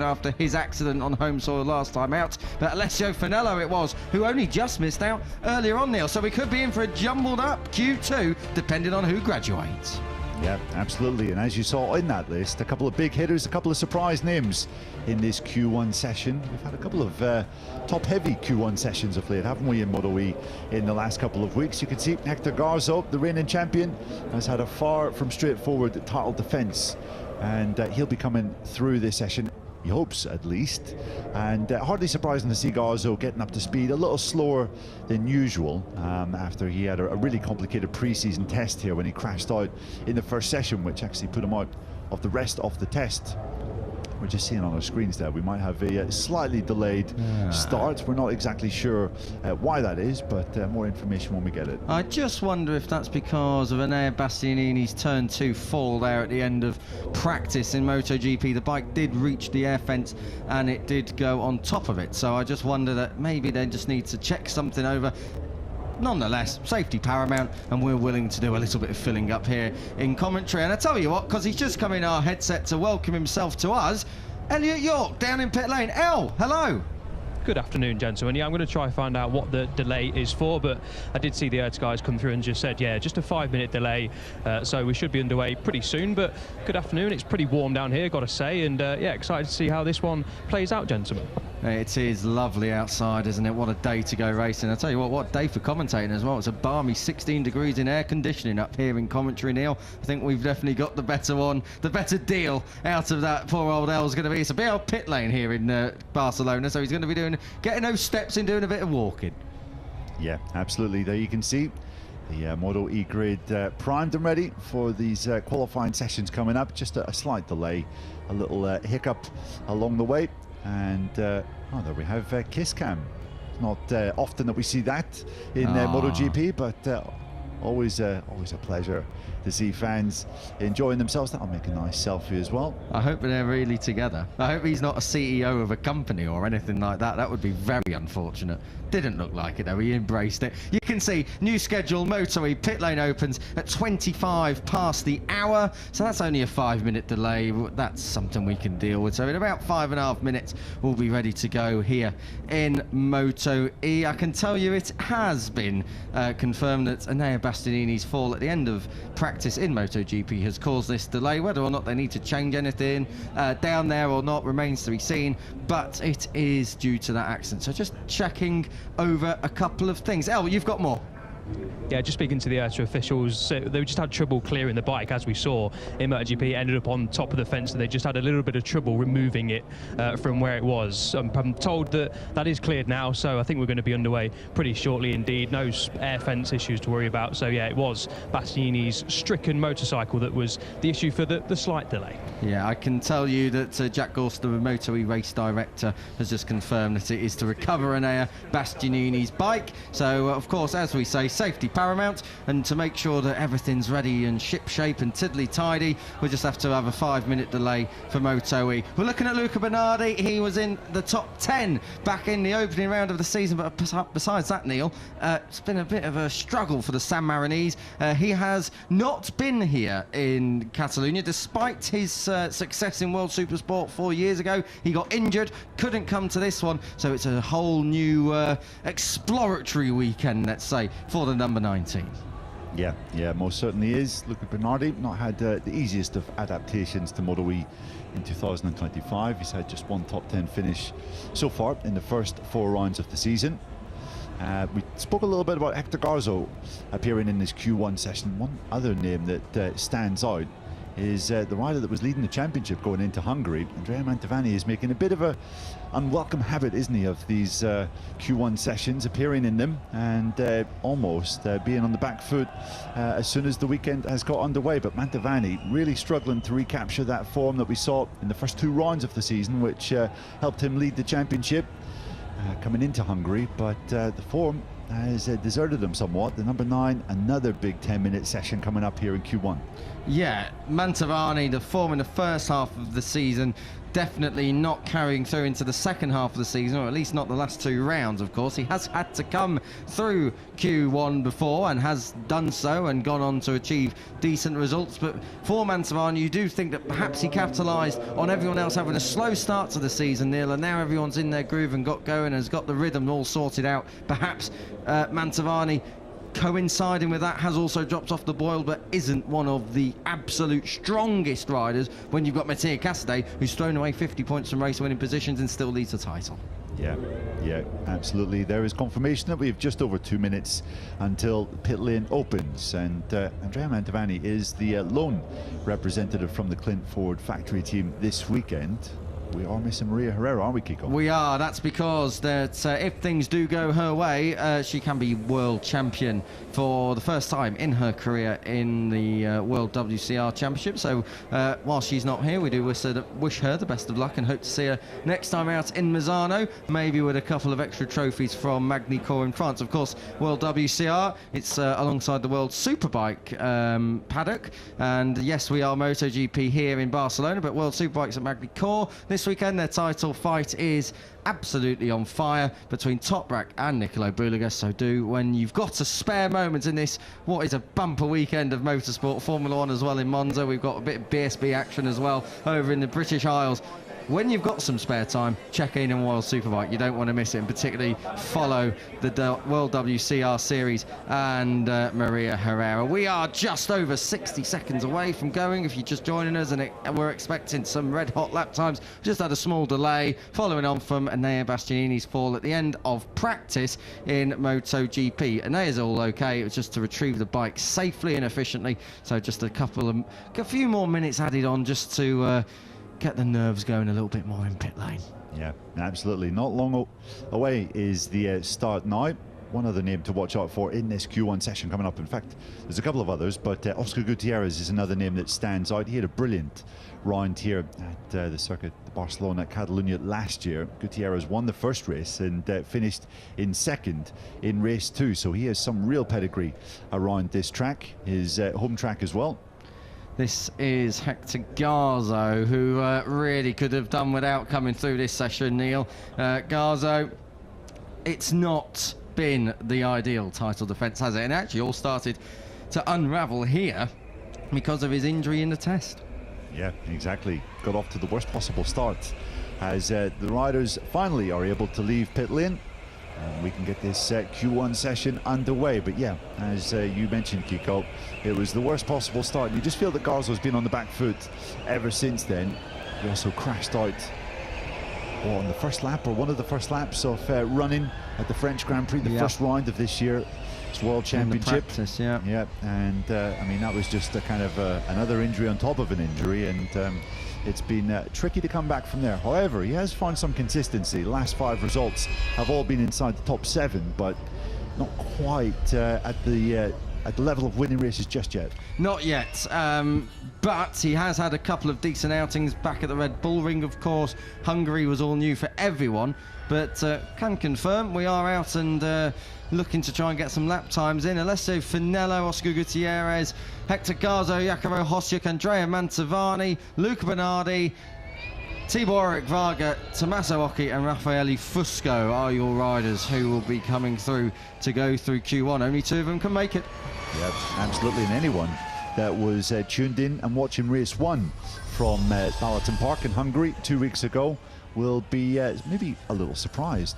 after his accident on home soil last time out, but Alessio Finello it was, who only just missed out earlier on, Neil, so we could be in for a jumbled up Q2 depending on who graduates. Yeah, absolutely. And as you saw in that list, a couple of big hitters, a couple of surprise names in this Q1 session. We've had a couple of top-heavy Q1 sessions of late, haven't we, in MotoE in the last couple of weeks? You can see Hector Garzo, the reigning champion, has had a far from straightforward title defence, and he'll be coming through this session. He hopes, at least, and hardly surprising to see Garzo getting up to speed a little slower than usual after he had a really complicated pre-season test here when he crashed out in the first session, which actually put him out of the rest of the test. We're just seeing on our screens there we might have a slightly delayed start. We're not exactly sure why that is, but more information when we get it. I just wonder if that's because of Enea Bastianini's turn 2 fall there at the end of practice in MotoGP. The bike did reach the air fence and it did go on top of it, so I just wonder that maybe they just need to check something over. Nonetheless, safety paramount, and we're willing to do a little bit of filling up here in commentary. And I tell you what, because he's just come in our headset to welcome himself to us, Elliot York down in pit lane. El, hello. Good afternoon, gentlemen. Yeah, I'm going to try and find out what the delay is for, but I did see the Ertz guys come through and just said, yeah, just a 5-minute delay, so we should be underway pretty soon. But good afternoon. It's pretty warm down here, got to say, and yeah, excited to see how this one plays out, gentlemen. It is lovely outside, isn't it? What a day to go racing. I tell you what a day for commentating as well. It's a balmy 16 degrees in air conditioning up here in commentary, Neil. I think we've definitely got the better one, the better deal out of that. Poor old El's going to be. It's a big old pit lane here in Barcelona, so he's going to be getting those steps in, doing a bit of walking. Yeah, absolutely. There you can see the MotoE grid primed and ready for these qualifying sessions coming up. Just a slight delay, a little hiccup along the way. And oh, there we have kiss cam. Not often that we see that in MotoGP, but always a pleasure to see fans enjoying themselves. That'll make a nice selfie as well. I hope they're really together. I hope he's not a CEO of a company or anything like that. That would be very unfortunate. Didn't look like it though. He embraced it. You can see new schedule MotoE pit lane opens at 25 past the hour, so that's only a 5-minute delay. That's something we can deal with. So in about 5.5 minutes we'll be ready to go here in MotoE. I can tell you it has been confirmed that Enea Bastianini's fall at the end of practice in MotoGP has caused this delay. Whether or not they need to change anything down there or not remains to be seen, but it is due to that accident. So just checking over a couple of things. El, you've got more. Yeah, just speaking to the Ertz officials, they just had trouble clearing the bike, as we saw in MotoGP. It ended up on top of the fence, and they just had a little bit of trouble removing it from where it was. I'm told that that is cleared now, so I think we're going to be underway pretty shortly indeed. No air fence issues to worry about. So yeah, it was Bastianini's stricken motorcycle that was the issue for the slight delay. Yeah, I can tell you that Jack Gorst, the MotoE race director, has just confirmed that it is to recover Enea Bastianini's bike. So of course, as we say, safety paramount, and to make sure that everything's ready and ship-shape and tiddly-tidy, we'll just have to have a 5-minute delay for MotoE. We're looking at Luca Bernardi. He was in the top 10 back in the opening round of the season, but besides that, Neil, it's been a bit of a struggle for the San Marinese. He has not been here in Catalonia, despite his success in World Supersport 4 years ago. He got injured, couldn't come to this one, so it's a whole new exploratory weekend, let's say, for the number 19. Yeah, most certainly is. Luca Bernardi not had the easiest of adaptations to MotoE in 2025. He's had just one top 10 finish so far in the first 4 rounds of the season. We spoke a little bit about Hector Garzo appearing in this Q1 session. One other name that stands out is the rider that was leading the championship going into Hungary. Andrea Mantovani is making a bit of a unwelcome habit, isn't he, of these Q1 sessions, appearing in them and almost being on the back foot as soon as the weekend has got underway. But Mantovani really struggling to recapture that form that we saw in the first 2 rounds of the season, which helped him lead the championship coming into Hungary, but the form has deserted him somewhat. The number 9, another big 10-minute session coming up here in Q1. Yeah, Mantovani, the form in the first half of the season definitely not carrying through into the second half of the season, or at least not the last 2 rounds, of course. He has had to come through Q1 before and has done so and gone on to achieve decent results. But for Mantovani, you do think that perhaps he capitalised on everyone else having a slow start to the season, Neil, and now everyone's in their groove and got going and has got the rhythm all sorted out. Perhaps Mantovani, coinciding with that, has also dropped off the boil, but isn't one of the absolute strongest riders when you've got Mattia Cassidy, who's thrown away 50 points from race winning positions and still leads the title. Yeah, absolutely. There is confirmation that we have just over 2 minutes until pit lane opens, and Andrea Mantovani is the lone representative from the Clint Ford factory team this weekend. We are missing Maria Herrera, aren't we, Kiko? We are. That's because that if things do go her way, she can be world champion for the first time in her career in the World WCR Championship. So while she's not here, we do wish her the best of luck and hope to see her next time out in Misano, maybe with a couple of extra trophies from Magny-Cours in France. Of course, World WCR, it's alongside the World Superbike paddock. And yes, we are MotoGP here in Barcelona, but World Superbike's at Magny-Cours. This weekend, their title fight is absolutely on fire between Toprak and Nicolo Buliga. So when you've got a spare moment in this, what is a bumper weekend of motorsport, Formula 1 as well in Monza. We've got a bit of BSB action as well over in the British Isles. When you've got some spare time, check in on World Superbike. You don't want to miss it, and particularly follow the World WCR Series and Maria Herrera. We are just over 60 seconds away from going, if you're just joining us, and we're expecting some red-hot lap times. Just had a small delay following on from Enea Bastianini's fall at the end of practice in MotoGP. Enea's all okay. It was just to retrieve the bike safely and efficiently. So just a few more minutes added on just to get the nerves going a little bit more in pit lane. Yeah, absolutely. Not long away is the start now. One other name to watch out for in this Q1 session coming up. In fact, there's a couple of others, but Oscar Gutierrez is another name that stands out. He had a brilliant round here at the circuit, Barcelona, Catalunya last year. Gutierrez won the first race and finished in second in race 2. So he has some real pedigree around this track, his home track as well. This is Hector Garzo, who really could have done without coming through this session, Neil. Garzo, it's not been the ideal title defence, has it? And actually all started to unravel here because of his injury in the test. Yeah, exactly. Got off to the worst possible start as the riders finally are able to leave pit lane. We can get this Q1 session underway. But yeah, as you mentioned, Kiko, it was the worst possible start. You just feel that Garzo's been on the back foot ever since then. He also crashed out on the first lap, or one of the first laps of running at the French Grand Prix, the first round of this year's World Championship. Practice, yeah, and I mean, that was just a kind of another injury on top of an injury, and it's been tricky to come back from there. However, he has found some consistency. The last 5 results have all been inside the top 7, but not quite at the level of winning races just yet. Not yet, but he has had a couple of decent outings back at the Red Bull Ring, of course. Hungary was all new for everyone, but can confirm we are out and looking to try and get some lap times in. Alessio Finello, Oscar Gutierrez, Hector Garzo, Jacopo Hosjuk, Andrea Mantovani, Luca Bernardi, Tibor Eric Varga, Tommaso Occhi and Raffaele Fusco are your riders who will be coming through to go through Q1. Only 2 of them can make it. Yeah, absolutely. And anyone that was tuned in and watching race 1 from Balaton Park in Hungary 2 weeks ago will be maybe a little surprised,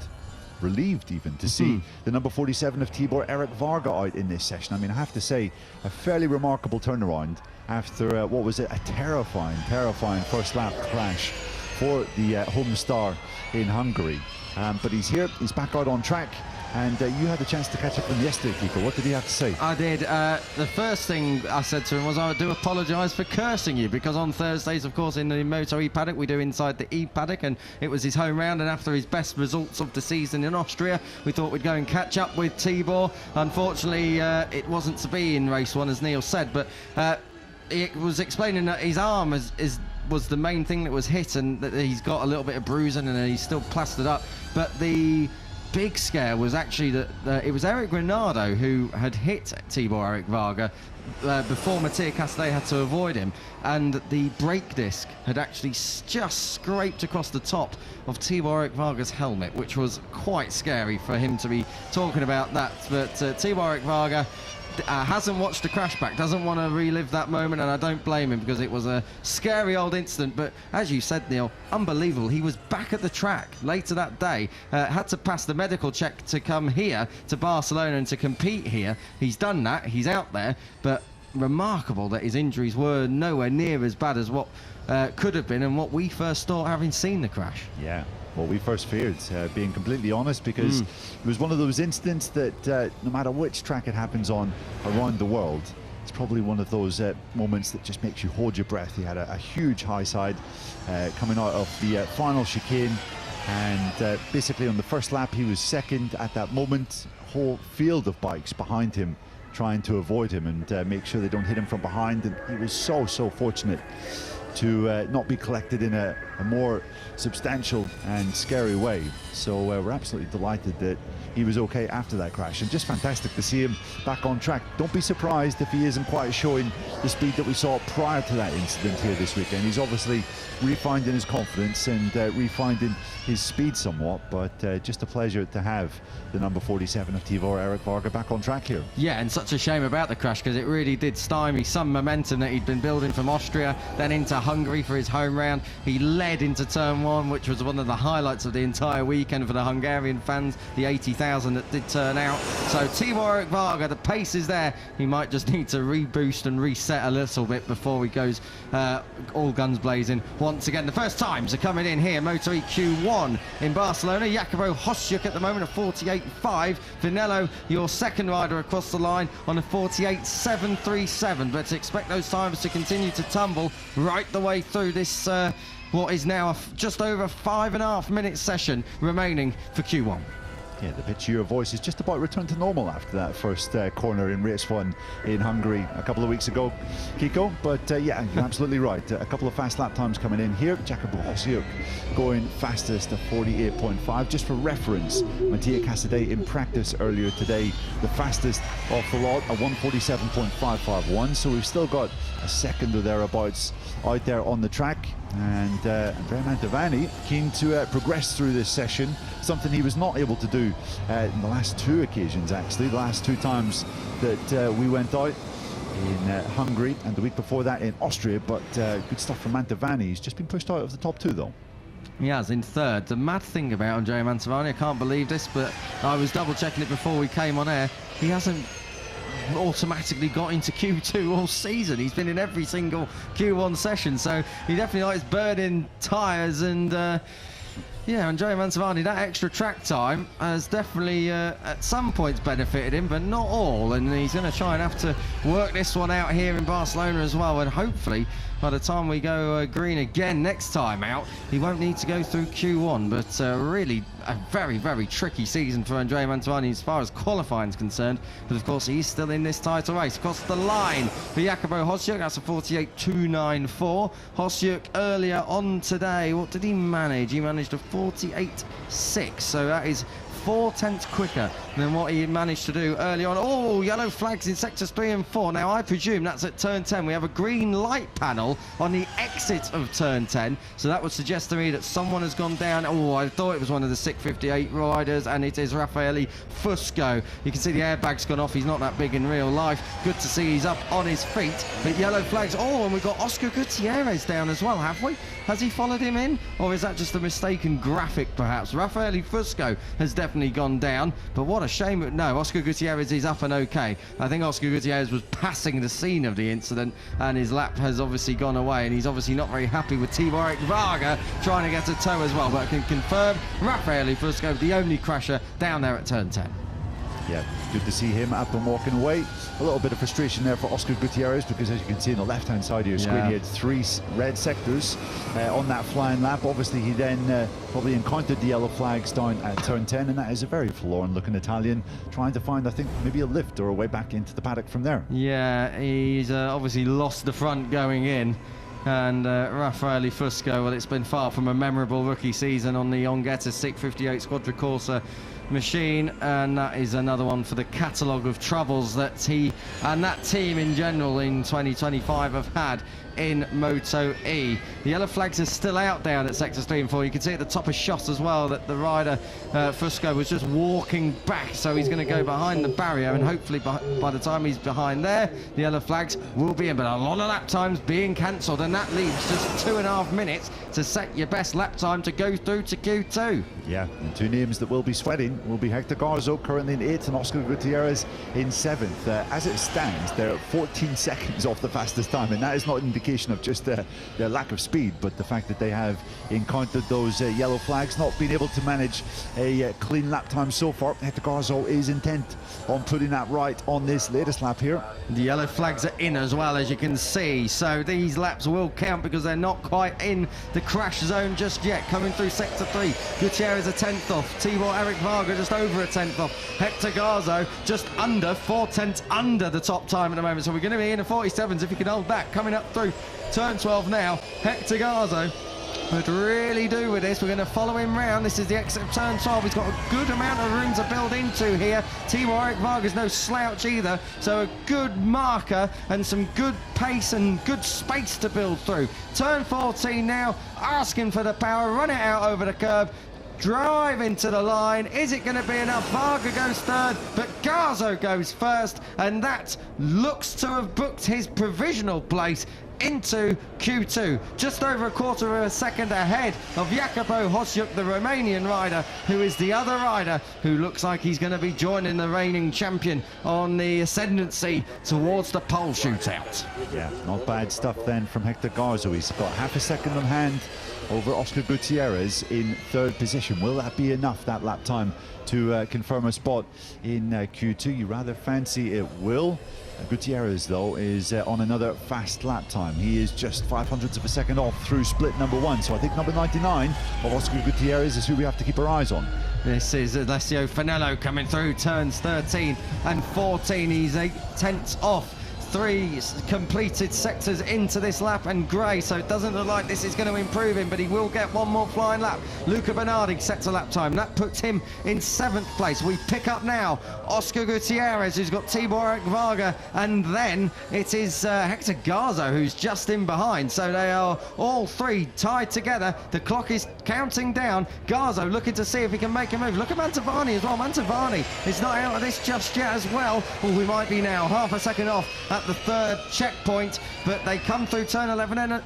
relieved even, to see the number 47 of Tibor Eric Varga out in this session. I mean, I have to say, a fairly remarkable turnaround after what was a terrifying first lap crash for the home star in Hungary. But he's here, he's back out on track, and you had the chance to catch up with him yesterday, Kiko. What did he have to say? I did. The first thing I said to him was, I do apologise for cursing you, because on Thursdays, of course, in the MotoE paddock, we do Inside the E paddock, and it was his home round, and after his best results of the season in Austria, we thought we'd go and catch up with Tibor. Unfortunately, it wasn't to be in race 1, as Neil said, but he was explaining that his arm was the main thing that was hit, and that he's got a little bit of bruising and he's still plastered up. But the big scare was actually that it was Eric Granado who had hit Tibor Eric Varga before Mattia Casadei had to avoid him, and the brake disc had actually just scraped across the top of Tibor Erik Varga's helmet, which was quite scary for him to be talking about that. But Tibor Erik Varga hasn't watched the crash back, doesn't want to relive that moment, and I don't blame him, because it was a scary old incident. But as you said, Neil, unbelievable. He was back at the track later that day, had to pass the medical check to come here to Barcelona and to compete here. He's done that, he's out there, but remarkable that his injuries were nowhere near as bad as what could have been and what we first thought, having seen the crash. Yeah, what we first feared, being completely honest, because it was one of those incidents that no matter which track it happens on around the world, it's probably one of those moments that just makes you hold your breath. He had a huge high side coming out of the final chicane, and basically on the first lap he was second. At that moment, a whole field of bikes behind him trying to avoid him and make sure they don't hit him from behind, and he was so fortunate to not be collected in a more substantial and scary way. So we're absolutely delighted that he was okay after that crash, and just fantastic to see him back on track. Don't be surprised if he isn't quite showing the speed that we saw prior to that incident here this weekend. He's obviously refinding his confidence and refinding his speed somewhat, but just a pleasure to have the number 47 of Tibor Erik Varga back on track here. Yeah, and such a shame about the crash, because it really did stymie some momentum that he'd been building from Austria, then into Hungary for his home round. He led into turn one, which was one of the highlights of the entire weekend for the Hungarian fans, the 80,000 that did turn out. So Tibor Erik Varga, the pace is there. He might just need to reboost and reset a little bit before he goes all guns blazing once again. The first times are coming in here. MotoE Q1 in Barcelona. Jacopo Hosjuk at the moment, a 48.5. Vinello, your second rider across the line, on a 48.737. But expect those times to continue to tumble right the way through this what is now just over 5.5 minute session remaining for Q1. Yeah, the pitch of your voice is just about returned to normal after that first corner in race one in Hungary a couple of weeks ago, Kiko. But yeah, you're absolutely right. A couple of fast lap times coming in here. Jacopo Hosjuk going fastest at 48.5. Just for reference, Mattia Casadei in practice earlier today, the fastest off the lot, a 147.551. So we've still got a second or thereabouts out there on the track. And Andrea Mantovani keen to progress through this session, something he was not able to do in the last two occasions, actually, the last two times that we went out in Hungary and the week before that in Austria. But good stuff from Mantovani. He's just been pushed out of the top two, though. He has, in third. The mad thing about Andrea Mantovani, I can't believe this, but I was double checking it before we came on air, he hasn't automatically got into Q2 all season. He's been in every single Q1 session, so he definitely likes burning tyres. And yeah, Andrea Mantovani, that extra track time has definitely at some points benefited him, but not all, and he's going to try and have to work this one out here in Barcelona as well. And hopefully by the time we go green again next time out, he won't need to go through Q1. But really a very tricky season for Andrea Mantovani as far as qualifying is concerned. But of course he's still in this title race. Across the line for Jacopo Hosjuk, that's a 48.294. Hosjuk earlier on today, what did he manage? He managed a 48.6, so that is 4/10 quicker than what he managed to do early on. Oh, yellow flags in sectors 3 and 4. Now, I presume that's at turn 10. We have a green light panel on the exit of turn 10, so that would suggest to me that someone has gone down. Oh, I thought it was one of the 658 riders, and it is Raffaele Fusco. You can see the airbag's gone off. He's not that big in real life. Good to see he's up on his feet, but yellow flags. Oh, and we've got Oscar Gutierrez down as well, have we? Has he followed him in, or is that just a mistaken graphic, perhaps? Raffaele Fusco has definitely gone down, but what a shame. No, Oscar Gutierrez is up and okay. I think Oscar Gutierrez was passing the scene of the incident, and his lap has obviously gone away, and he's obviously not very happy with Tibor Erik Varga trying to get a tow as well. But I can confirm Raffaele Fusco, the only crasher down there at turn 10. Yeah, good to see him up and walking away. A little bit of frustration there for Oscar Gutierrez, because as you can see on the left-hand side of your screen, he had 3 red sectors on that flying lap. Obviously, he then probably encountered the yellow flags down at turn 10, and that is a very forlorn-looking Italian trying to find, I think, maybe a lift or a way back into the paddock from there. Yeah, he's obviously lost the front going in. And Raffaele Fusco, well, it's been far from a memorable rookie season on the Ongetta 658 Squadricorsa machine, and that is another one for the catalogue of troubles that he and that team in general in 2025 have had in MotoE. The yellow flags are still out down at sectors 3 and 4. You can see at the top of shot as well that the rider Fusco was just walking back, so he's going to go behind the barrier, and hopefully by the time he's behind there, the yellow flags will be in. But a lot of lap times being cancelled, and that leaves just 2.5 minutes to set your best lap time to go through to Q2. Yeah, and two names that will be sweating will be Hector Garzo, currently in 8th, and Oscar Gutierrez in 7th. As it stands, they're 14 seconds off the fastest time, and that is not an indication of just their lack of speed, but the fact that they have encountered those yellow flags, not being able to manage a clean lap time so far. Hector Garzo is intent on putting that right on this latest lap here. The yellow flags are in as well, as you can see, so these laps will count because they're not quite in the crash zone just yet. Coming through sector 3, Gutierrez a 10th off, Tibor Eric Varga just over a 10th off, Hector Garzo just under 4/10 under the top time at the moment, so we're going to be in the 47s if you can hold that. Coming up through turn 12 now, Hector Garzo would really do with this. We're going to follow him round. This is the exit of turn 12. He's got a good amount of room to build into here. Tibor Eric Varga's no slouch either, so a good marker and some good pace and good space to build through. Turn 14 now, asking for the power, run it out over the curb, drive into the line. Is it going to be enough? Varga goes third, but Garzo goes first, and that looks to have booked his provisional place into Q2, just over a quarter of a second ahead of Jacopo Hosjuk, the Romanian rider, who is the other rider who looks like he's going to be joining the reigning champion on the ascendancy towards the pole shootout. Yeah, not bad stuff then from Hector Garzo. He's got half a second on hand over Oscar Gutierrez in 3rd position. Will that be enough, that lap time, to confirm a spot in Q2? You rather fancy it will. Gutierrez, though, is on another fast lap time. He is just 0.05 of a second off through split number 1. So I think number 99 of Oscar Gutierrez is who we have to keep our eyes on. This is Alessio Finello coming through turns 13 and 14. He's 8/10 off. 3 completed sectors into this lap, and Gray, so it doesn't look like this is going to improve him, but he will get one more flying lap. Luca Bernardi sets a lap time. That puts him in 7th place. We pick up now Oscar Gutierrez, who's got Tibor Eric Varga, and then it is Hector Garzo, who's just in behind. So they are all 3 tied together. The clock is counting down. Garzo looking to see if he can make a move. Look at Mantovani as well. Mantovani is not out of this just yet as well. Oh, we might be now half a second off at the 3rd checkpoint, but they come through turn 11 and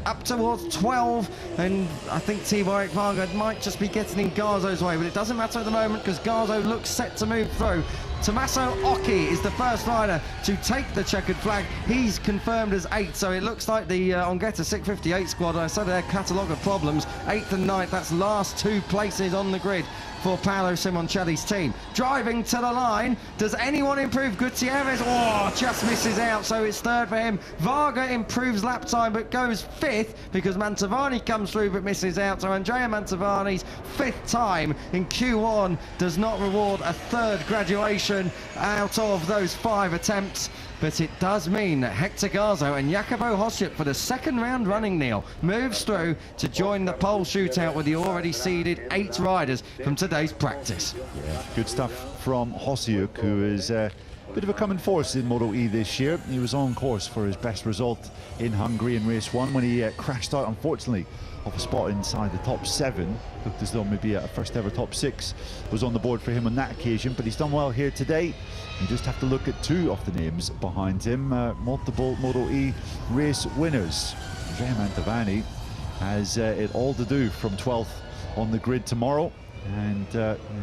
up towards 12, and I think Tibor Eric Varga might just be getting in Garzo's way, but it doesn't matter at the moment because Garzo looks set to move through. Tommaso Occhi is the first rider to take the checkered flag. He's confirmed as 8th, so it looks like the Ongetta 658 squad, I said their catalogue of problems, 8th and 9th, that's last 2 places on the grid for Paolo Simoncelli's team. Driving to the line, does anyone improve? Gutierrez, oh, just misses out, so it's 3rd for him. Varga improves lap time but goes 5th because Mantovani comes through but misses out, so Andrea Mantovani's 5th time in Q1 does not reward a 3rd graduation out of those 5 attempts. But it does mean that Hector Garzo and Jacopo Hosjuk, for the 2nd round running, Neil, moves through to join the pole shootout with the already seeded 8 riders from today's practice. Yeah, good stuff from Hosjuk, who is a bit of a coming force in MotoE this year. He was on course for his best result in Hungary in race 1 when he crashed out, unfortunately, of a spot inside the top 7. Looked as though maybe a first ever top 6 was on the board for him on that occasion, but he's done well here today. You just have to look at 2 of the names behind him, multiple MotoE race winners. Andrea Mantovani has it all to do from 12th on the grid tomorrow, and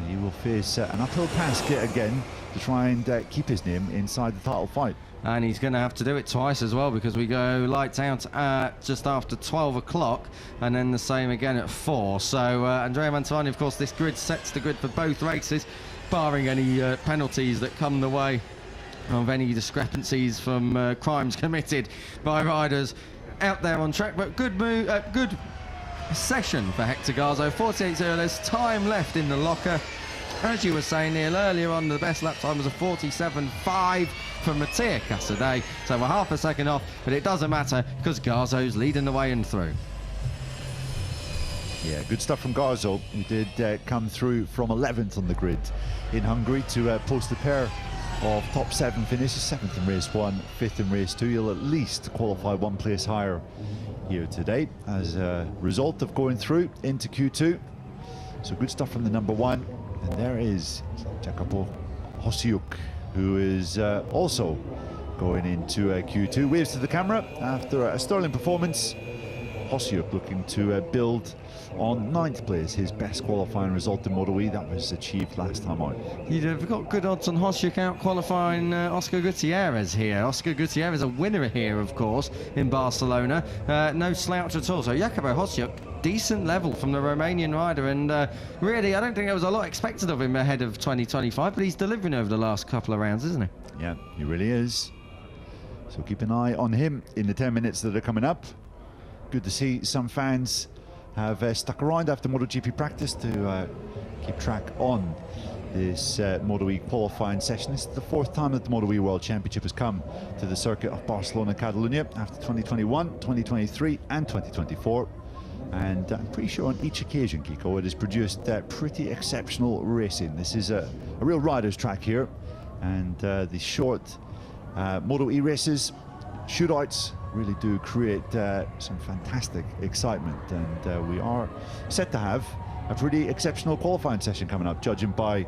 he will face an uphill task yet again to try and keep his name inside the title fight. And he's going to have to do it twice as well, because we go lights out at just after 12 o'clock and then the same again at 4. So Andrea Mantovani, of course, this grid sets the grid for both races, barring any penalties that come the way of any discrepancies from crimes committed by riders out there on track. But good move, good session for Hector Garzo. 48 0, there's time left in the locker. as you were saying, Neil, earlier on, the best lap time was a 47.5 from Mattia Casadei. So we're half a second off, but it doesn't matter because Garzo's leading the way and through. Yeah, good stuff from Garzo, who did come through from 11th on the grid in Hungary to post a pair of top 7 finishes, 7th in race 1, 5th in race 2. He'll at least qualify 1 place higher here today as a result of going through into Q2. So good stuff from the number 1. And there is Jacopo Hosiuk, who is also going into Q2. Waves to the camera after a sterling performance. Hosiuk looking to build on 9th place, his best qualifying result in MotoE. That was achieved last time out. You'd have got good odds on Hosiuk out qualifying Oscar Gutierrez here. Oscar Gutierrez, a winner here, of course, in Barcelona. No slouch at all. So Jacopo Hosiuk, decent level from the Romanian rider, and really, I don't think there was a lot expected of him ahead of 2025, but he's delivering over the last couple of rounds, isn't he? Yeah, he really is. So keep an eye on him in the 10 minutes that are coming up. Good to see some fans have stuck around after MotoGP practice to keep track on this MotoE qualifying session. This is the 4th time that the MotoE World Championship has come to the circuit of Barcelona, Catalonia, after 2021, 2023 and 2024. And I'm pretty sure on each occasion, Kiko, it has produced pretty exceptional racing. This is a real rider's track here, and the short MotoE races, shootouts, really do create some fantastic excitement, and we are set to have a pretty exceptional qualifying session coming up, judging by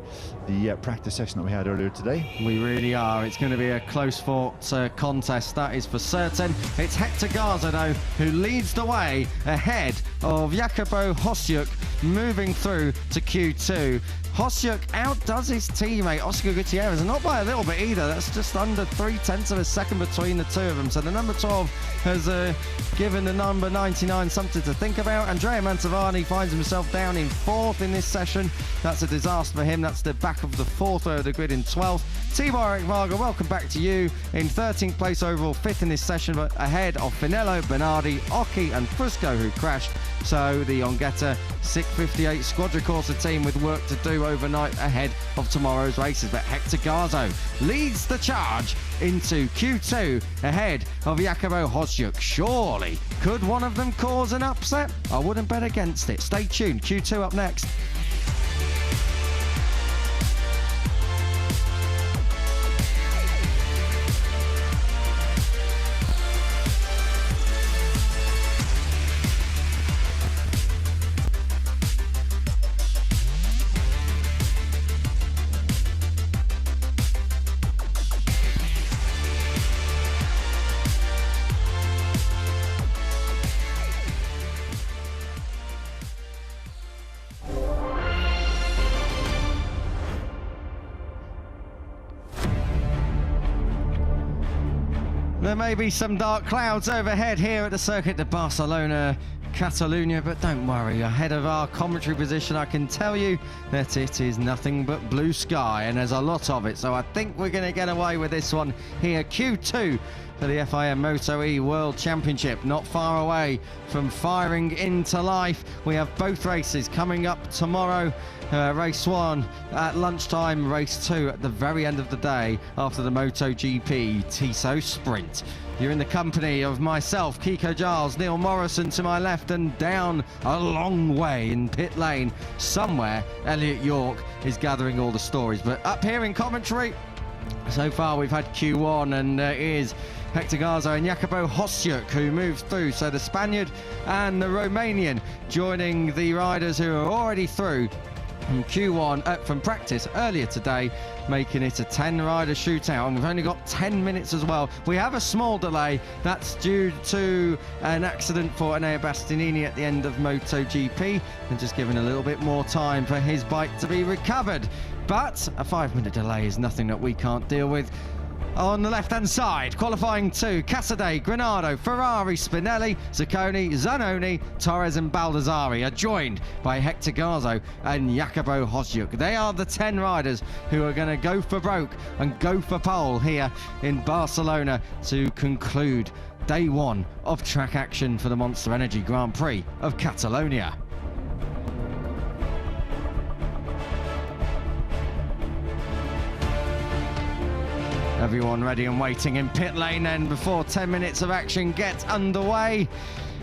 the practice session that we had earlier today. We really are. It's going to be a close-fought contest, that is for certain. It's Hector Garza, though, who leads the way ahead of Jacopo Hosiuk, moving through to Q2. Hosiuk outdoes his teammate Oscar Gutierrez, and not by a little bit either. That's just under 0.3 of a second between the two of them. So the number 12 has given the number 99 something to think about. Andrea Mantovani finds himself down in 4th in this session. That's a disaster for him. That's the back of the 4th row of the grid in 12th. Tibor Eric Varga, welcome back to you in 13th place overall, 5th in this session, but ahead of Finello, Bernardi, Occhi and Fusco, who crashed. So the Ongetta 658 Squadra Corsa team with work to do overnight ahead of tomorrow's races. But Hector Garzo leads the charge into Q2 ahead of Jacopo Hosiuk. Surely, could one of them cause an upset? I wouldn't bet against it. Stay tuned. Q2 up next. There may be some dark clouds overhead here at the circuit of Barcelona, Catalonia, but don't worry, ahead of our commentary position I can tell you that it is nothing but blue sky, and there's a lot of it, so I think we're going to get away with this one here. Q2 for the FIM MotoE World Championship, not far away from firing into life. We have both races coming up tomorrow. Race 1 at lunchtime, race 2 at the very end of the day after the MotoGP Tissot Sprint. You're in the company of myself, Kiko Giles, Neil Morrison to my left, and down a long way in pit lane somewhere, Elliot York is gathering all the stories. But up here in commentary, so far we've had Q1, and it is Hector Garza and Jacopo Hosiuk who moved through. So the Spaniard and the Romanian joining the riders who are already through from Q1 from practice earlier today, making it a 10-rider shootout, and we've only got 10 minutes as well. We have a small delay. That's due to an accident for Enea Bastianini at the end of MotoGP, and just giving a little bit more time for his bike to be recovered. But a 5-minute delay is nothing that we can't deal with. On the left-hand side, qualifying 2, Casadei, Granado, Ferrari, Spinelli, Zacconi, Zanoni, Torres and Baldassari are joined by Hector Garzo and Jacopo Hosiuk. They are the 10 riders who are going to go for broke and go for pole here in Barcelona to conclude day 1 of track action for the Monster Energy Grand Prix of Catalonia. Everyone ready and waiting in pit lane then before 10 minutes of action gets underway.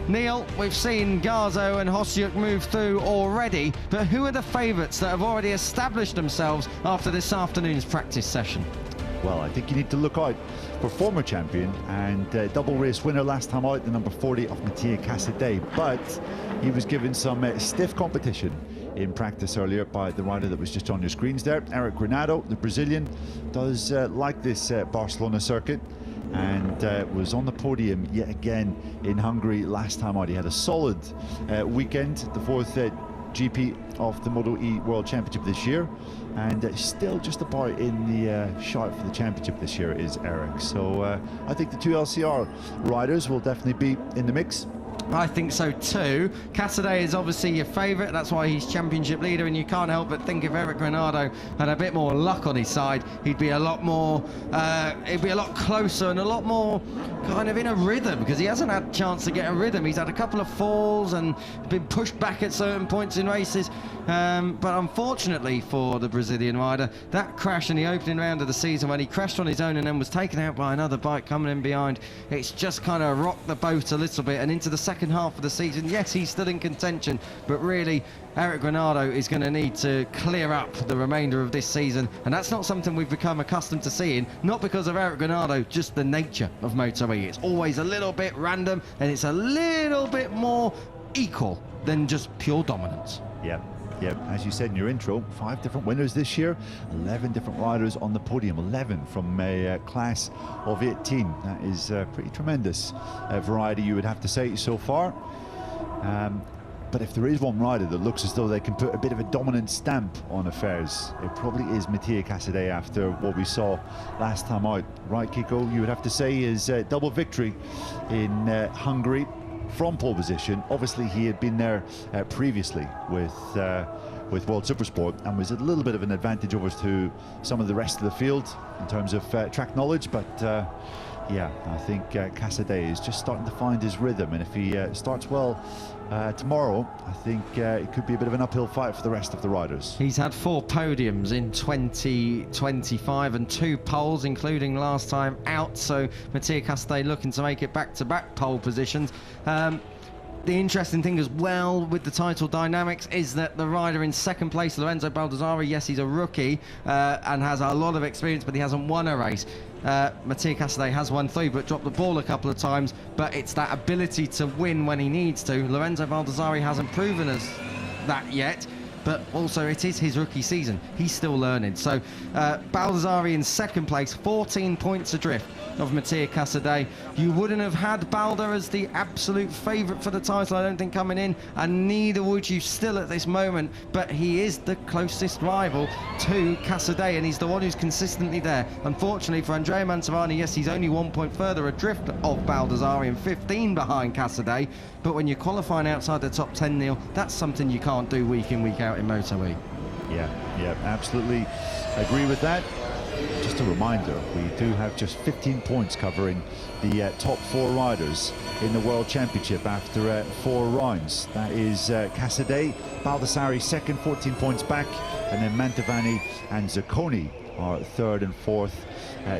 Neil, we've seen Garzo and Hosjuk move through already, but who are the favourites that have already established themselves after this afternoon's practice session? Well, I think you need to look out for former champion and double race winner last time out, the number 40 of Mattia Casadei, but he was given some stiff competition in practice earlier by the rider that was just on your screens there. Eric Granado, the Brazilian, does like this Barcelona circuit, and was on the podium yet again in Hungary last time out. He had a solid weekend, the fourth GP of the MotoE World Championship this year, and still just about in the shout for the championship this year is Eric. So I think the two LCR riders will definitely be in the mix. I think so too. Casadei is obviously your favourite, that's why he's championship leader, and you can't help but think if Eric Granado had a bit more luck on his side, he'd be a lot more, he'd be a lot closer and a lot more kind of in a rhythm, because he hasn't had a chance to get a rhythm. He's had a couple of falls and been pushed back at certain points in races, but unfortunately for the Brazilian rider, that crash in the opening round of the season when he crashed on his own and then was taken out by another bike coming in behind, it's just kind of rocked the boat a little bit. And into the second half of the season, yes, he's still in contention, but really Eric Granado is going to need to clear up the remainder of this season, and that's not something we've become accustomed to seeing, not because of Eric Granado, just the nature of MotoE. It's always a little bit random and it's a little bit more equal than just pure dominance. Yeah, as you said in your intro, 5 different winners this year, 11 different riders on the podium, 11 from a class of 18. That is pretty tremendous variety, you would have to say, so far. But if there is one rider that looks as though they can put a bit of a dominant stamp on affairs, it probably is Mattia Casadei after what we saw last time out. Right, Kiko, you would have to say his double victory in Hungary from pole position. Obviously he had been there previously with World Supersport and was a little bit of an advantage over to some of the rest of the field in terms of track knowledge, but yeah, I think Casadei is just starting to find his rhythm, and if he starts well tomorrow, I think it could be a bit of an uphill fight for the rest of the riders. He's had 4 podiums in 2025 and 2 poles, including last time out, so Mattia Casadei looking to make it back-to-back pole positions. The interesting thing as well with the title dynamics is that the rider in second place, Lorenzo Baldassarri, yes, he's a rookie and has a lot of experience, but he hasn't won a race. Mattia Casadei has won 3, but dropped the ball a couple of times, but it's that ability to win when he needs to. Lorenzo Baldassarri hasn't proven us that yet, but also it is his rookie season. He's still learning. So Baldassarri in second place, 14 points adrift of Mattia Casadei. You wouldn't have had Balda as the absolute favourite for the title, I don't think, coming in, and neither would you still at this moment, but he is the closest rival to Casadei, and he's the one who's consistently there. Unfortunately for Andrea Mantovani, yes, he's only 1 point further adrift of Baldassarri and 15 behind Casadei, but when you're qualifying outside the top 10, Neil, that's something you can't do week in, week out in MotoE. Yeah, absolutely agree with that. Just a reminder, we do have just 15 points covering the top 4 riders in the World Championship after 4 rounds. That is Casadei, Baldassarri second, 14 points back, and then Mantovani and Zacconi are third and fourth,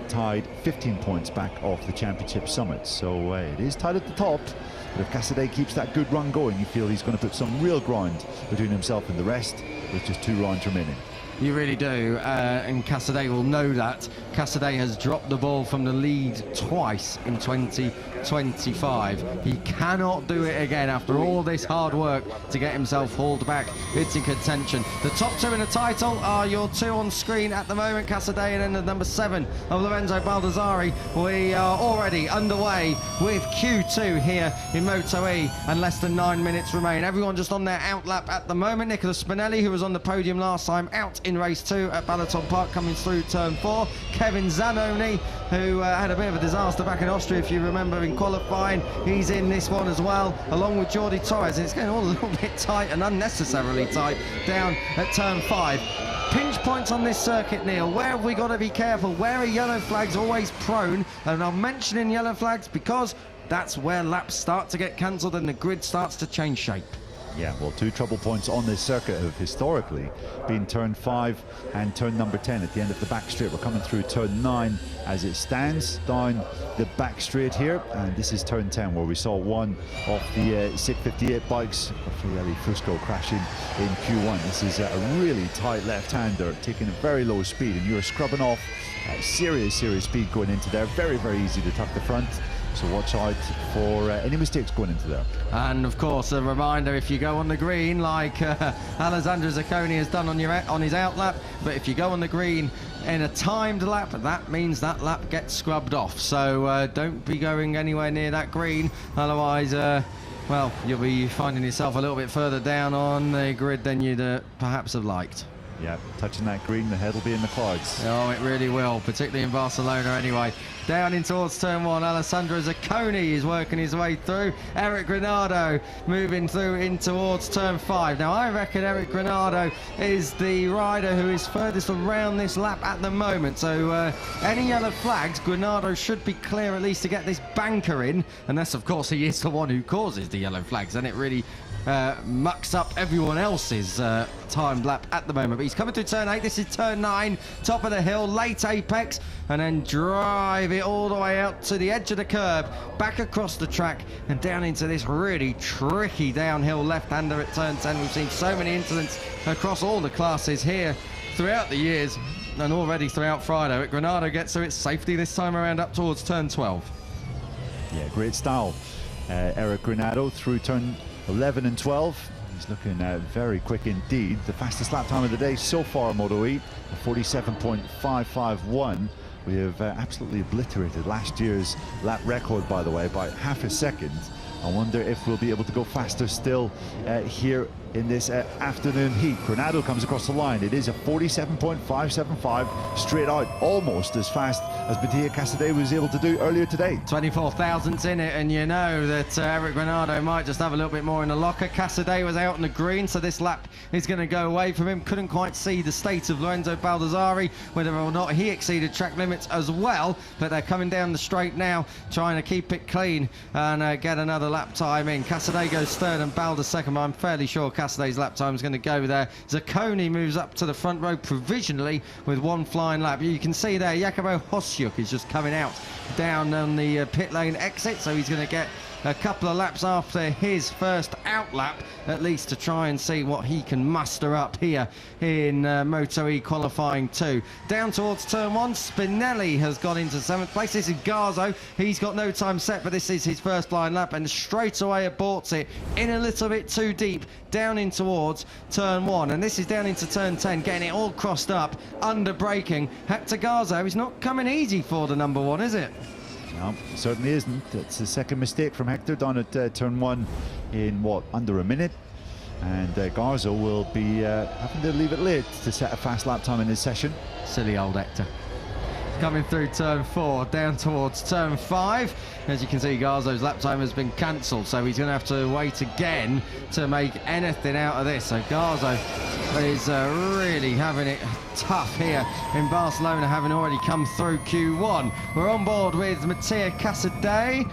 tied 15 points back off the championship summit. So it is tight at the top, but if Casadei keeps that good run going, you feel he's going to put some real ground between himself and the rest with just 2 rounds remaining. You really do, and Casadei will know that. Casadei has dropped the ball from the lead twice in 2025. He cannot do it again after all this hard work to get himself hauled back. It's in contention. The top 2 in the title are your 2 on screen at the moment, Casadei and then the number 7 of Lorenzo Baldassarri. We are already underway with Q2 here in MotoE, and less than 9 minutes remain. Everyone just on their out lap at the moment. Nicola Spinelli, who was on the podium last time, out in race 2 at Balaton Park, coming through turn 4. Kevin Zanoni, who had a bit of a disaster back in Austria, if you remember, in qualifying, he's in this one as well, along with Jordi Torres, and it's getting all a little bit tight and unnecessarily tight down at turn 5. Pinch points on this circuit, Neil. Where have we got to be careful? Where are yellow flags always prone? And I'm mentioning yellow flags because that's where laps start to get cancelled and the grid starts to change shape. Yeah, well, two trouble points on this circuit have historically been turn 5 and turn number 10 at the end of the back straight. We're coming through turn 9 as it stands down the back straight here, and this is turn 10 where we saw one of the 658 bikes, Fiorelli Fusco, crashing in Q1. This is a really tight left-hander taking a very low speed, and you're scrubbing off serious speed going into there. Very easy to tuck the front. So watch out for any mistakes going into there. And of course, a reminder, if you go on the green like Alessandro Zacconi has done on his out lap, but if you go on the green in a timed lap, that means that lap gets scrubbed off. So don't be going anywhere near that green, otherwise well, you'll be finding yourself a little bit further down on the grid than you'd perhaps have liked. Yeah, touching that green, the head will be in the clouds. Oh, it really will, particularly in Barcelona anyway. Down in towards turn 1, Alessandro Zacconi is working his way through. Eric Granado moving through in towards turn 5. Now, I reckon Eric Granado is the rider who is furthest around this lap at the moment. So any yellow flags, Granado should be clear at least to get this banker in. Unless, of course, he is the one who causes the yellow flags. And it really mucks up everyone else's timed lap at the moment. But he's coming through turn 8. This is turn 9, top of the hill, late apex, and then drive it all the way out to the edge of the curb, back across the track and down into this really tricky downhill left-hander at turn 10. We've seen so many incidents across all the classes here throughout the years, and already throughout Friday. But Granado gets to its safety this time around up towards turn 12. Yeah, great style. Eric Granado through turn 11 and 12. He's looking very quick indeed. The fastest lap time of the day so far, MotoE, 47.551. We have absolutely obliterated last year's lap record, by the way, by half a second. I wonder if we'll be able to go faster still here in this afternoon heat. Granado comes across the line. It is a 47.575 straight out, almost as fast as Mattia Casadei was able to do earlier today. 24 thousandths in it, and you know that Eric Granado might just have a little bit more in the locker. Casadei was out on the green, so this lap is going to go away from him. Couldn't quite see the state of Lorenzo Baldassarri, whether or not he exceeded track limits as well, but they're coming down the straight now, trying to keep it clean and get another lap time in. Casadei goes third and Balda second, but I'm fairly sure Casadei's lap time is going to go there. Zacconi moves up to the front row provisionally with one flying lap. You can see there Jacopo Hosjuk is just coming out down on the pit lane exit, so he's going to get a couple of laps after his first out lap, at least, to try and see what he can muster up here in MotoE qualifying 2. Down towards turn 1, Spinelli has gone into 7th place. This is Garzo. He's got no time set, but this is his first line lap, and straight away aborts it in a little bit too deep down in towards turn 1. And this is down into turn 10, getting it all crossed up, under braking. Hector Garzo is not coming easy for the number 1, is it? No, it certainly isn't. It's the second mistake from Hector down at turn 1 in, what, under a minute. And Garzo will be having to leave it late to set a fast lap time in this session. Silly old Hector. Coming through turn 4, down towards turn 5. As you can see, Garzo's lap time has been cancelled, so he's going to have to wait again to make anything out of this. So Garzo is really having it tough here in Barcelona, having already come through Q1. We're on board with Mattia Casadei.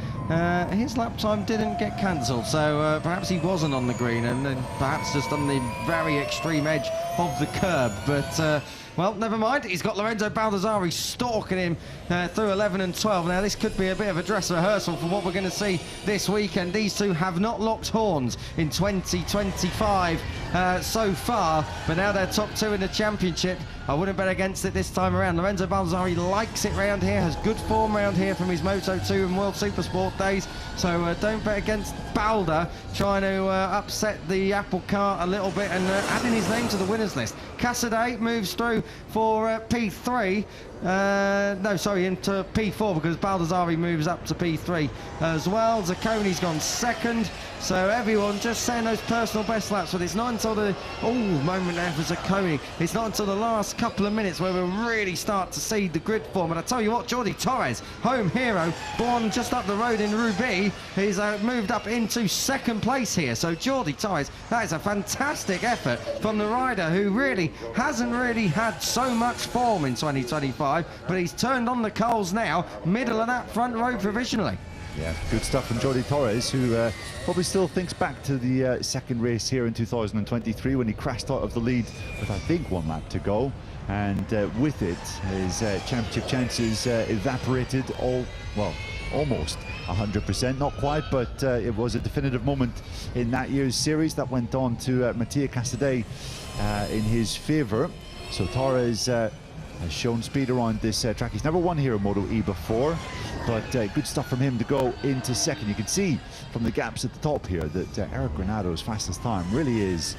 His lap time didn't get cancelled, so perhaps he wasn't on the green, and then perhaps just on the very extreme edge of the curb. But well, never mind. He's got Lorenzo Baldassarri stalking him through 11 and 12. Now, this could be a bit of a dress rehearsal for what we're going to see this weekend. These two have not locked horns in 2025 so far, but now they're top 2 in the championship. I wouldn't bet against it this time around. Lorenzo Baldassarri likes it round here, has good form round here from his Moto2 and World Supersport days, so don't bet against Balda trying to upset the apple cart a little bit and adding his name to the winners list. Casadei moves through for P3. No, sorry, into P4, because Baldassarri moves up to P3 as well. Zacconi's gone second, so everyone just saying those personal best laps, but it's not until the moment there for Zacconi. It's not until the last couple of minutes where we'll really start to see the grid form. And I tell you what, Jordi Torres, home hero, born just up the road in Ruby, he's moved up into second place here. So Jordi Torres, that is a fantastic effort from the rider who really hasn't really had so much form in 2025, but he's turned on the coals now, middle of that front row provisionally. Yeah, good stuff from Jordi Torres, who probably still thinks back to the second race here in 2023 when he crashed out of the lead with, I think, 1 lap to go. And with it, his championship chances evaporated almost 100%, not quite, but it was a definitive moment in that year's series that went on to Mattia Casadei in his favour. So Torres has shown speed around this track. He's never won here at MotoE before, but good stuff from him to go into second. You can see from the gaps at the top here that Eric Granado's fastest time really is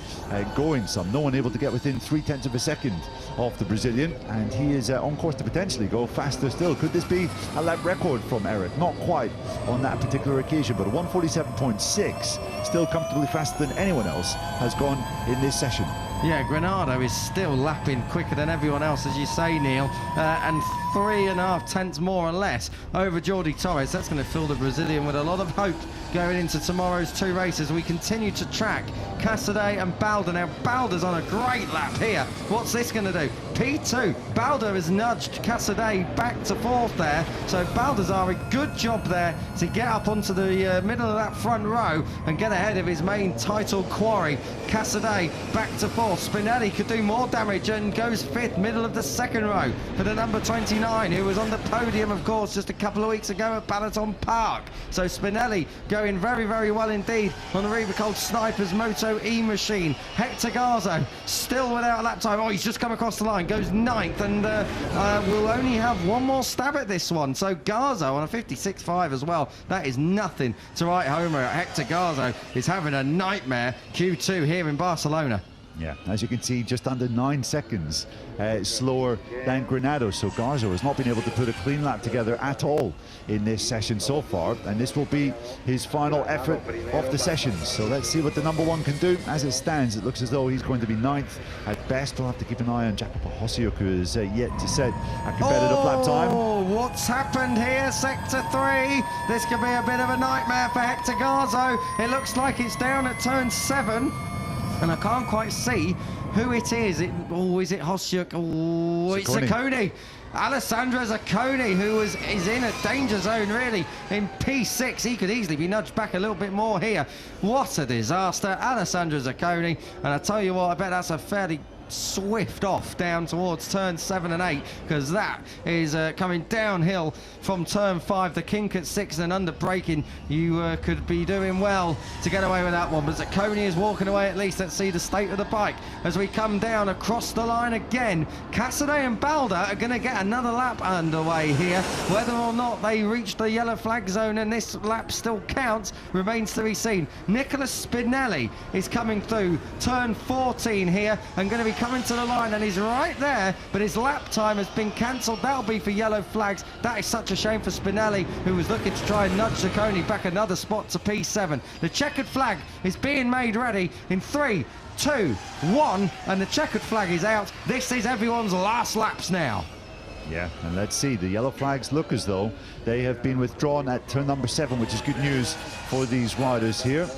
going some. No one able to get within 3/10 of a second of the Brazilian, and he is on course to potentially go faster still. Could this be a lap record from Eric? Not quite on that particular occasion, but a 147.6, still comfortably faster than anyone else has gone in this session. Yeah, Granado is still lapping quicker than everyone else, as you say, Neil, and 3.5 tenths more or less over Jordi Torres. That's going to fill the Brazilian with a lot of hope going into tomorrow's 2 races. We continue to track Casadei and Balda. Now, Balda's on a great lap here. What's this going to do? P2. Balda has nudged Casadei back to 4th there. So Baldassarre, good job there to get up onto the middle of that front row and get ahead of his main title quarry. Casadei back to 4th. Spinelli could do more damage and goes 5th, middle of the 2nd row for the number 29, who was on the podium, of course, just a couple of weeks ago at Balaton Park. So Spinelli going very, very well indeed on the Rubicon Snipers MotoE machine. Hector Garzo still without a lap time. Oh, he's just come across the line, goes 9th, and will only have one more stab at this one. So Garzo on a 56.5 as well. That is nothing to write home about. Hector Garzo is having a nightmare Q2 here in Barcelona. Yeah, as you can see, just under 9 seconds slower than Granado. So Garzo has not been able to put a clean lap together at all in this session so far, and this will be his final effort of the session. So let's see what the number 1 can do. As it stands, it looks as though he's going to be 9th at best. We'll have to keep an eye on Jacopo Hosiuk, who is yet to set a competitive lap time. Oh, what's happened here? Sector 3. This could be a bit of a nightmare for Hector Garzo. It looks like it's down at turn 7. And I can't quite see who it is. Is it Hosiuk? Oh, it's Zacconi. Alessandro Zacconi, who is in a danger zone, really, in P6. He could easily be nudged back a little bit more here. What a disaster, Alessandro Zacconi. And I tell you what, I bet that's a fairly swift off down towards turn 7 and 8, because that is coming downhill from turn 5. The kink at 6 and under braking, you could be doing well to get away with that one, but Zacconi is walking away at least. Let's see the state of the bike as we come down across the line again. Casadei and Balda are going to get another lap underway here. Whether or not they reach the yellow flag zone and this lap still counts remains to be seen. Nicolas Spinelli is coming through turn 14 here and going to be coming to the line, and he's right there, but his lap time has been cancelled. That'll be for yellow flags. That is such a shame for Spinelli, who was looking to try and nudge Zacconi back another spot to P7. The checkered flag is being made ready in 3, 2, 1, and the checkered flag is out. This is everyone's last laps now. Yeah, and let's see, the yellow flags look as though they have been withdrawn at turn number 7, which is good news for these riders here.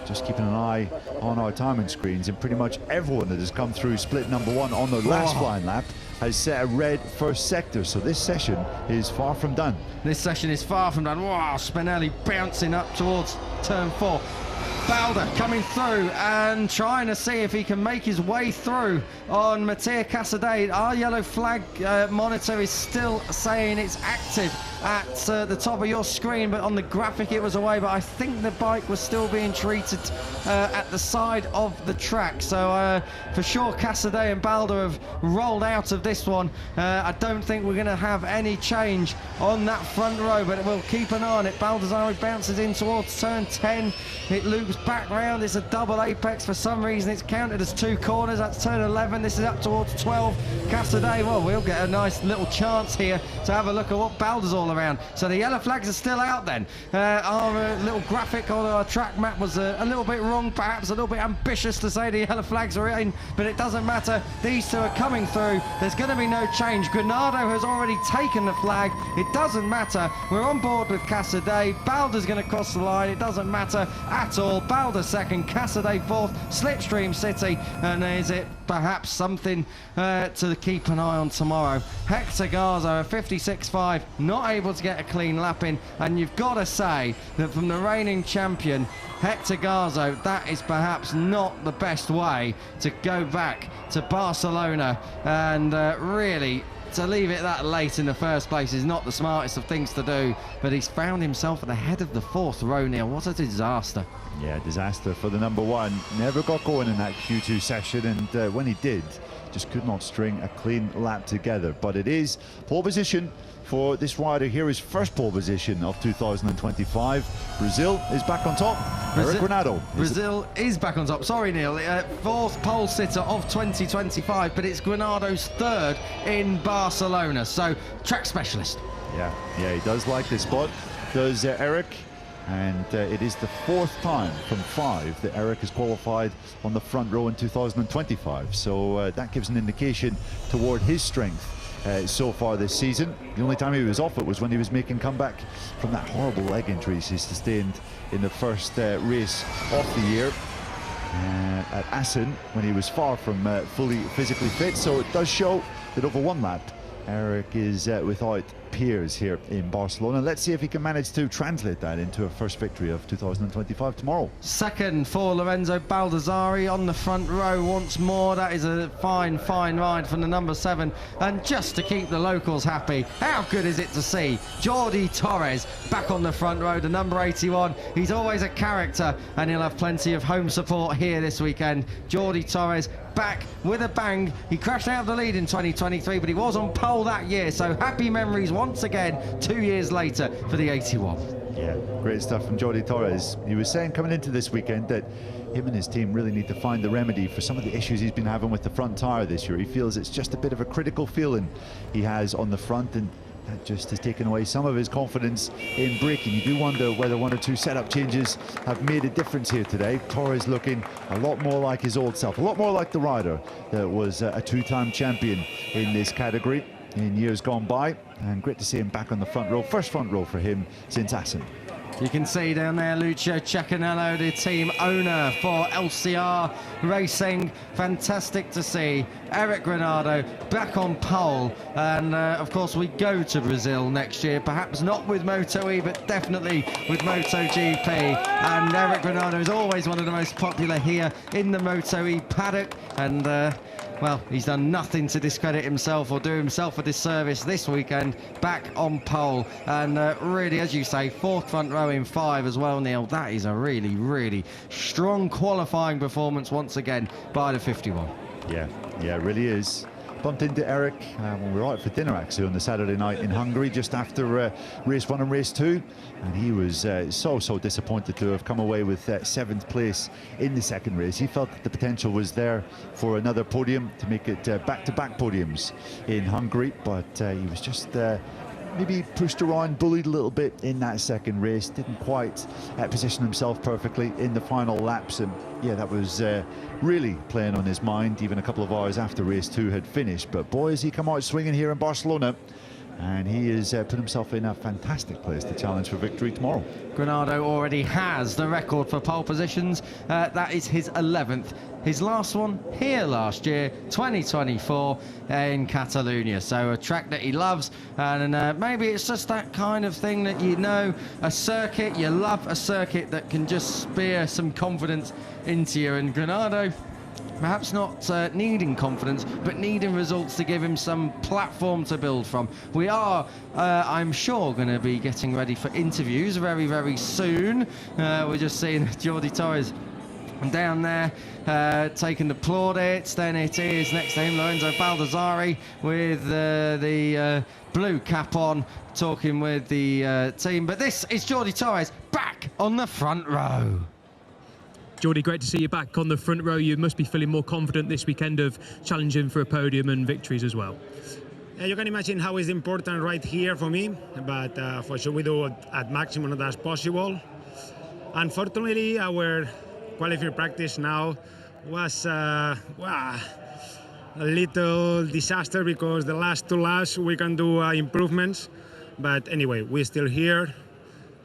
Just keeping an eye on our timing screens, and pretty much everyone that has come through split number 1 on the last flying lap has set a red first sector. So this session is far from done. This session is far from done. Wow, Spinelli bouncing up towards turn 4. Balda coming through and trying to see if he can make his way through on Mattia Casadei. Our yellow flag monitor is still saying it's active at the top of your screen, but on the graphic it was away. But I think the bike was still being treated at the side of the track. So for sure Casadei and Balda have rolled out of this one. I don't think we're going to have any change on that front row, but we'll keep an eye on it. Baldassarre bounces in towards turn 10. It loops back round. It's a double apex. For some reason it's counted as 2 corners. That's turn 11. This is up towards 12. Casadei, well, we'll get a nice little chance here to have a look at what Balda's all around. So the yellow flags are still out then. Our little graphic on our track map was a little bit wrong, perhaps a little bit ambitious to say the yellow flags are in, but it doesn't matter. These 2 are coming through. There's going to be no change. Granado has already taken the flag. It doesn't matter. We're on board with Casadei. Balda's going to cross the line. It doesn't matter at all. Balda second, Casadei fourth, Slipstream City, and is it perhaps something to keep an eye on tomorrow. Hector Garza, a 56.5, not able to get a clean lap in, and you've got to say that from the reigning champion, Hector Garza, that is perhaps not the best way to go back to Barcelona, and really to leave it that late in the first place is not the smartest of things to do, but he's found himself at the head of the fourth row, Neil. What a disaster. Yeah, disaster for the number one. Never got going in that Q2 session, and when he did, just could not string a clean lap together. But it is pole position for this rider here, his first pole position of 2025. Brazil is back on top. Eric Granado. Brazil is back on top. Sorry, Neil. Fourth pole sitter of 2025, but it's Granado's third in Barcelona. So, track specialist. Yeah, he does like this spot, does Eric. And it is the fourth time from 5 that Eric has qualified on the front row in 2025. So that gives an indication toward his strength so far this season. The only time he was off it was when he was making comeback from that horrible leg injury he sustained in the first race of the year at Assen, when he was far from fully physically fit. So it does show that over one lap Eric is without peers here in Barcelona. Let's see if he can manage to translate that into a first victory of 2025 tomorrow. Second for Lorenzo Baldassari on the front row once more. That is a fine ride from the number 7. And just to keep the locals happy, how good is it to see Jordi Torres back on the front row, the number 81. He's always a character, and he'll have plenty of home support here this weekend. Jordi Torres back with a bang. He crashed out of the lead in 2023, but he was on pole that year, so happy memories once again 2 years later for the 81. Yeah, great stuff from Jordi Torres. He was saying coming into this weekend that him and his team really need to find the remedy for some of the issues he's been having with the front tyre this year. He feels it's just a bit of a critical feeling he has on the front, and that just has taken away some of his confidence in braking. You do wonder whether 1 or 2 setup changes have made a difference here today. Torres looking a lot more like his old self, a lot more like the rider that was a 2-time champion in this category in years gone by, and great to see him back on the front row. First front row for him since Assen. You can see down there Lucio Cecchinello, the team owner for LCR Racing. Fantastic to see Eric Granado back on pole. And of course we go to Brazil next year, perhaps not with MotoE, but definitely with MotoGP. And Eric Granado is always one of the most popular here in the MotoE paddock. And well, he's done nothing to discredit himself or do himself a disservice this weekend, back on pole. And really, as you say, fourth front row in 5 as well, Neil. That is a really strong qualifying performance once again by the 51. Yeah, it really is. Bumped into Eric when we were out for dinner actually on the Saturday night in Hungary, just after race 1 and race 2, and he was so disappointed to have come away with 7th place in the second race. He felt that the potential was there for another podium, to make it back-to-back podiums in Hungary, but he was just maybe pushed around, bullied a little bit in that second race, didn't quite position himself perfectly in the final laps, and yeah, that was really playing on his mind even a couple of hours after race 2 had finished. But boy, has he come out swinging here in Barcelona, and he has put himself in a fantastic place to challenge for victory tomorrow. Granado already has the record for pole positions. That is his 11th. His last one here last year, 2024 in Catalonia. So a track that he loves, and maybe it's just that kind of thing that, you know, a circuit, you love a circuit that can just spear some confidence into you. And Granado, perhaps not needing confidence, but needing results to give him some platform to build from. We are, I'm sure, going to be getting ready for interviews very soon. We're just seeing Jordi Torres down there taking the plaudits. Then it is next to him Lorenzo Baldassari with the blue cap on, talking with the team. But this is Jordi Torres back on the front row. Jordi, great to see you back on the front row. You must be feeling more confident this weekend of challenging for a podium and victories as well. Yeah, you can imagine how it's important right here for me, but for sure we do it at maximum as possible. Unfortunately, our qualifying practice now was a little disaster, because the last 2 laps we can do improvements, but anyway, we're still here.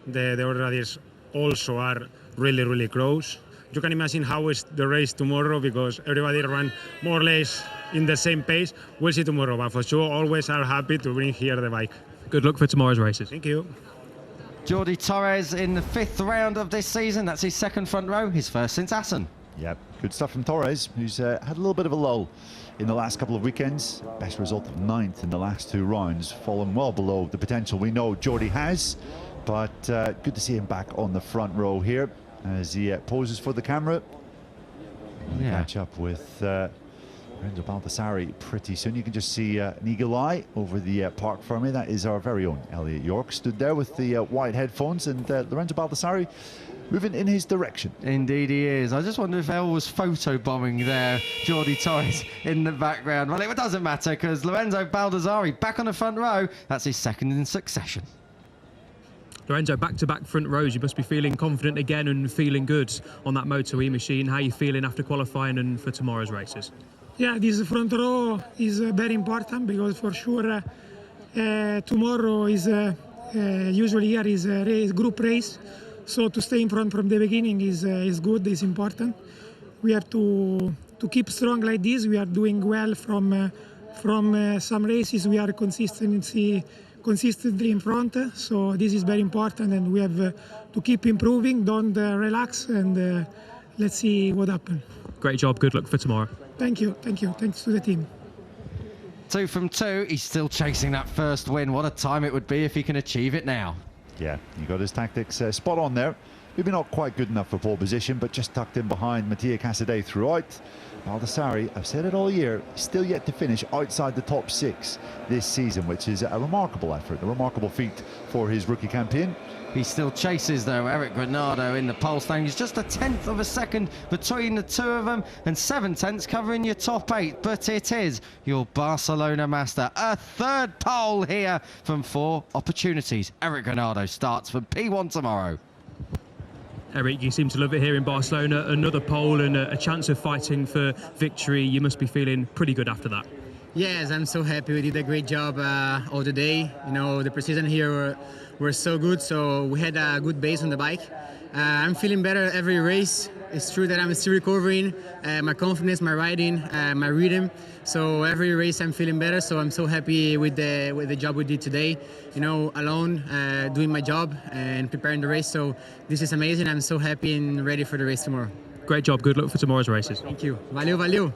The other riders also are really close. you can imagine how is the race tomorrow, because everybody run more or less in the same pace. We'll see tomorrow, but for sure, always are happy to bring here the bike. Good luck for tomorrow's races. Thank you. Jordi Torres in the 5th round of this season. That's his 2nd front row, his first since Assen. Yep, good stuff from Torres, who's had a little bit of a lull in the last couple of weekends. Best result of 9th in the last 2 rounds, fallen well below the potential we know Jordi has. But good to see him back on the front row here as he poses for the camera. We'll catch up with Lorenzo Baldassarri pretty soon. You can just see an eagle eye over the park for me. That is our very own Elliot York, stood there with the white headphones, and Lorenzo Baldassarri moving in his direction. Indeed he is. I just wonder if Elle was photobombing there, Jordi Torres in the background. Well, it doesn't matter, because Lorenzo Baldassarri back on the front row. That's his 2nd in succession. Lorenzo, back-to-back front rows. You must be feeling confident again and feeling good on that MotoE machine. How are you feeling after qualifying and for tomorrow's races? Yeah, this front row is very important, because for sure tomorrow is usually here is a group race, so to stay in front from the beginning is good, is important. We have to keep strong like this. We are doing well from some races. We are consistently in front, so this is very important, and we have to keep improving. Don't relax, and let's see what happens. Great job. Good luck for tomorrow. Thank you. Thanks to the team. 2 from 2. He's still chasing that first win. What a time it would be if he can achieve it now. Yeah, he got his tactics spot on there. Maybe not quite good enough for pole position, but just tucked in behind Mattia Casadei throughout. Baldassarri, I've said it all year, still yet to finish outside the top 6 this season, which is a remarkable effort, a remarkable feat for his rookie campaign. He still chases, though, Eric Granado in the pole stand. He's just a 1/10 of a second between the 2 of them, and 7/10 covering your top 8. But it is your Barcelona master. A 3rd pole here from 4 opportunities. Eric Granado starts for P1 tomorrow. Eric, you seem to love it here in Barcelona. Another pole and a chance of fighting for victory. You must be feeling pretty good after that. Yes, I'm so happy. We did a great job all the day. You know, the precision here were so good, so we had a good base on the bike. I'm feeling better every race. It's true that I'm still recovering my confidence, my riding, my rhythm. So every race I'm feeling better. So I'm so happy with the job we did today. You know, alone, doing my job and preparing the race. So this is amazing. I'm so happy and ready for the race tomorrow. Great job. Good luck for tomorrow's races. Thank you. Valeu.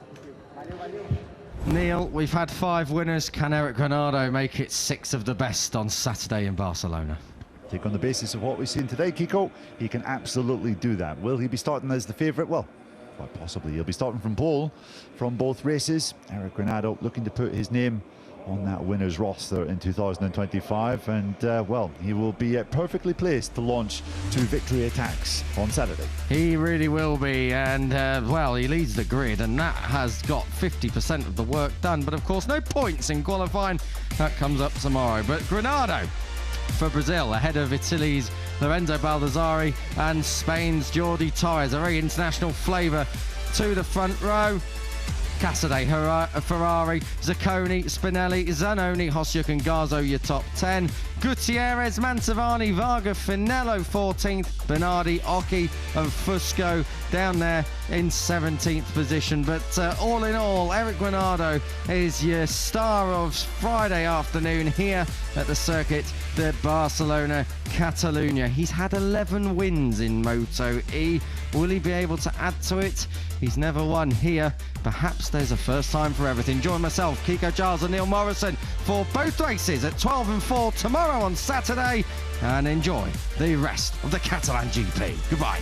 Neil, we've had 5 winners. Can Eric Granado make it 6 of the best on Saturday in Barcelona? I think on the basis of what we've seen today, Kiko, he can absolutely do that. Will he be starting as the favourite? Well, quite possibly. He'll be starting from pole from both races. Eric Granado looking to put his name on that winner's roster in 2025, and well, he will be perfectly placed to launch 2 victory attacks on Saturday. He really will be, and well, he leads the grid, and that has got 50% of the work done, but of course no points in qualifying. That comes up tomorrow. But Granado for Brazil ahead of Italy's Lorenzo Baldassarri and Spain's Jordi Torres. A very international flavour to the front row. Casadei, Ferrari, Zacconi, Spinelli, Zanoni, Hosjuk and Garzo, your top 10. Gutierrez, Mantovani, Varga, Finello 14th, Bernardi, Occhi and Fusco down there in 17th position. But all in all, Eric Granado is your star of Friday afternoon here at the circuit de Barcelona, Catalunya. He's had 11 wins in MotoE. Will he be able to add to it? He's never won here. Perhaps there's a first time for everything. Join myself, Kiko Giles and Neil Morrison for both races at 12 and 4 tomorrow on Saturday, and enjoy the rest of the Catalan GP. Goodbye.